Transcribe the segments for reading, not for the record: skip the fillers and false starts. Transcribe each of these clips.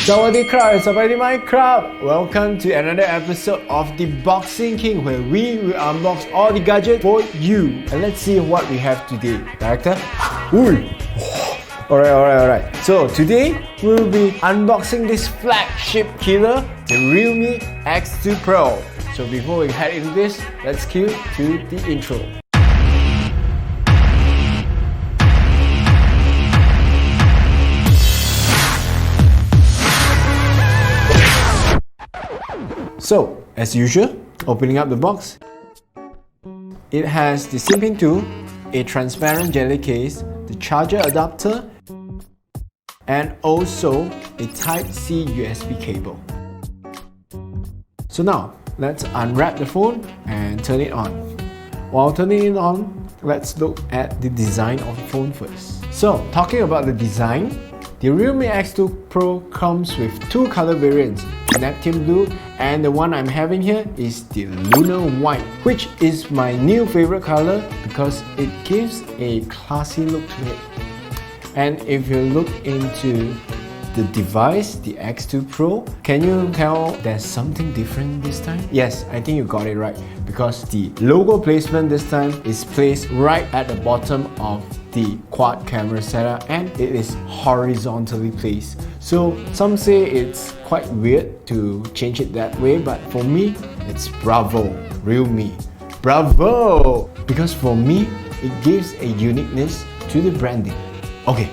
Sawadee krab, Sawadee my crab. Welcome to another episode of the Boxing King, where we will unbox all the gadgets for you. And let's see what we have today. Director? Ooh. Alright. So today we'll be unboxing this flagship killer, the Realme X2 Pro. So before we head into this, let's cue to the intro. So, as usual, opening up the box, it has the SIM pin tool, a transparent jelly case, the charger adapter, and also a Type-C USB cable. So now, let's unwrap the phone and turn it on. While turning it on, let's look at the design of the phone first. So, talking about the design, the Realme X2 Pro comes with two color variants, Neptune Blue, and the one I'm having here is the Lunar White, which is my new favorite color because it gives a classy look to it. And if you look into the device, the X2 Pro, can you tell there's something different this time? Yes, I think you got it right, because the logo placement this time is placed right at the bottom of the quad camera setup, and it is horizontally placed. So some say it's quite weird to change it that way, but for me, it's bravo, Realme. Bravo! Because for me, it gives a uniqueness to the branding. Okay,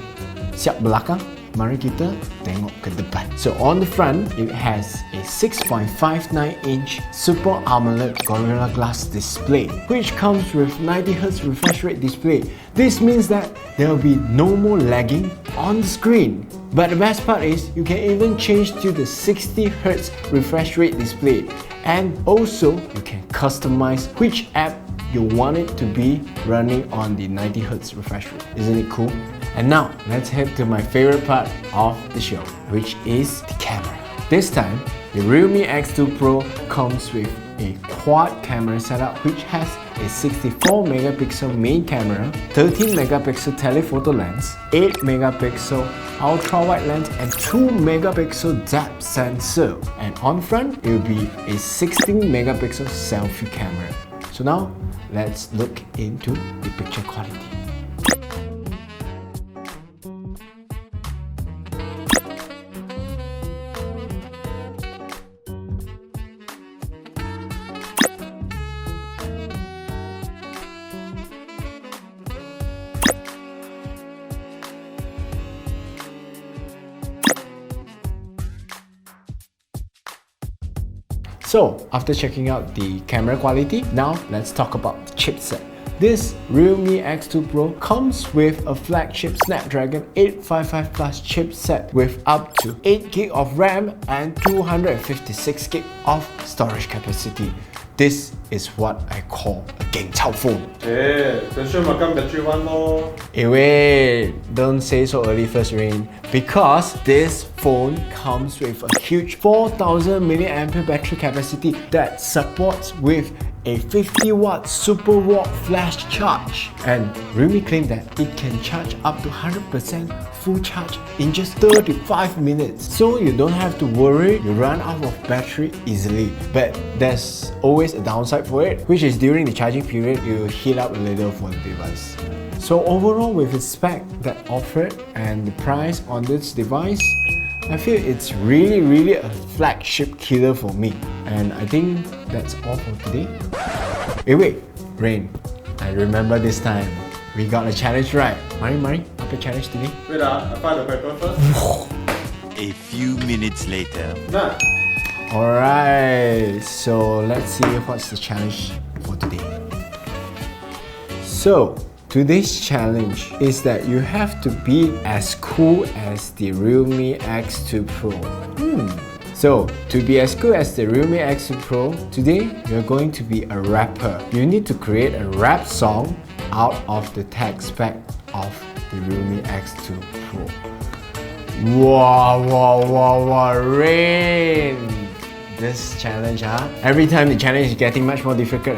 siap belakang, mari kita tengok ke depan. So on the front, it has a 6.59-inch Super AMOLED Gorilla Glass display, which comes with 90Hz refresh rate display. This means that there will be no more lagging on the screen. But the best part is, you can even change to the 60Hz refresh rate display. And also, you can customize which app you want it to be running on the 90Hz refresh rate. Isn't it cool? And now, let's head to my favorite part of the show, which is the camera. This time, the Realme X2 Pro comes with a quad camera setup which has a 64 megapixel main camera, 13 megapixel telephoto lens, 8 megapixel ultra wide lens, and 2 megapixel depth sensor. And on front, it will be a 16 megapixel selfie camera. So now, let's look into the picture quality. So, after checking out the camera quality, now let's talk about the chipset. This Realme X2 Pro comes with a flagship Snapdragon 855 Plus chipset with up to 8GB of RAM and 256GB of storage capacity. This is what I call a geng chao phone. Sure makan battery one more. Wait, don't say so early first, Rain. Because this phone comes with a huge 4000 mAh battery capacity that supports with a 50-watt super watt flash charge. And Realme claimed that it can charge up to 100% full charge in just 35 minutes. So you don't have to worry you run out of battery easily. But there's always a downside for it, which is during the charging period, you heat up a little for the device. So overall, with the spec that offered and the price on this device, I feel it's really a flagship killer for me. And I think that's all for today. Wait, Rain, I remember this time we got a challenge right. Mari, apa challenge today? Wait, I find the paper first. A few minutes later. Nah. Alright, so let's see what's the challenge for today. So, today's challenge is that you have to be as cool as the Realme X2 Pro. So, to be as cool as the Realme X2 Pro, today you're going to be a rapper. You need to create a rap song out of the tech spec of the Realme X2 Pro. Wow, Rain! This challenge, every time the challenge is getting much more difficult.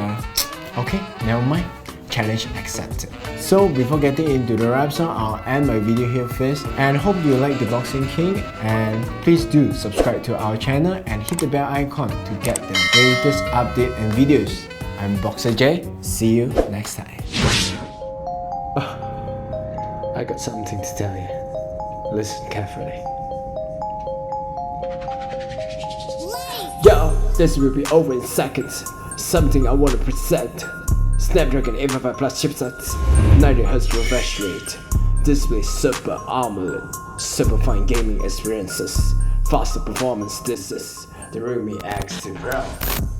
Okay, never mind. challenge accepted. So before getting into the wraps up, I'll end my video here first, and hope you like the Boxing King, and please do subscribe to our channel and hit the bell icon to get the latest update and videos. I'm Boxer J, see you next time. I got something to tell you. Listen carefully. Yo, this will be over in seconds. Something I want to present. Snapdragon 855 Plus chipsets, 90Hz refresh rate, display super AMOLED, super fine gaming experiences, faster performance. This is the realme X2 Pro.